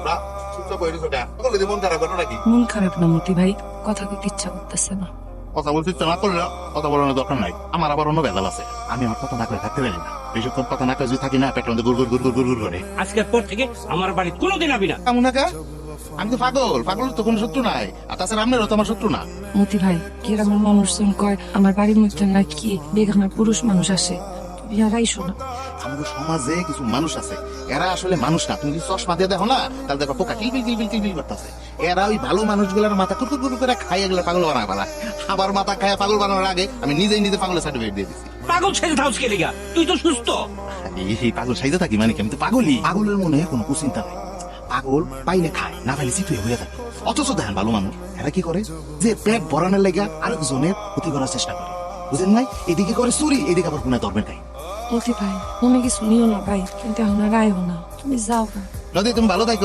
তোমরা চুপচাপ বসে রয়েছো কেন? বলে যে মন খারাপ করো নাকি? মন খারাপ না মতি ভাই, কথা কইতে ইচ্ছা করতেছে না। কথা বলতে ইচ্ছা না করলে কথা বলানোর দরকার নাই। আমার আবার অন্য ভেজাল আছে, আমি আমার কথা না করে থাকতে পারি না। বেশিক্ষণ কথা না করে যদি থাকি না, পেটের মধ্যে গুড় গুড় গুড় গুড় গুড় করে। আজকের পর থেকে আমার বাড়ি কোনোদিন আবি না। কেমন না? আমি তো পাগলের তো কোনো শত্রু নাই, আর তাছাড়া আপনারও তো আমার শত্রু না। মতি ভাই, গ্রামের মানুষজন কয় আমার বাড়ির মধ্যে নাকি বেগানা পুরুষ মানুষ আসে, তুমি আর আইসো না। আমাদের সমাজে কিছু মানুষ আছে, এরা আসলে মানুষ না। তুমি যদি চশমা দিয়ে দেখো না, তাহলে দেখো পোকা কিলবিল কিলবিল কিলবিল করতেছে। এরা ওই ভালো মানুষগুলোর মাথা কুটকুট কুটকুট করে খাই, এগুলো পাগল বানায় ফেলা। আবার মাথা খায় পাগল বানানোর আগে আমি নিজেই নিজে পাগলের সার্টিফিকেট দিয়ে দিচ্ছি। পাগল ছেড়ে থাউস কে লিগা? তুই তো সুস্থ। এই পাগল সাইজে থাকি মানে কি? আমি তো পাগলই। পাগলের মনে কোনো কুচিন্তা নাই। পাগল পাইলে খায়, না পাইলে চিতুই হয়ে থাকে। অথচ দেখেন ভালো মানুষ এরা কি করে, যে পেট ভরানোর লেগা আরেকজনের ক্ষতি করার চেষ্টা করে। বুঝেন নাই? এদিকে করে চুরি, এদিকে আবার কোনায় ধরবেন খাই। মতি ভাই, মনে কিছু নিও না ভাই, কিন্তু এখন আর আইও না, তুমি যাও না। নদী তুমি ভালো থাকো।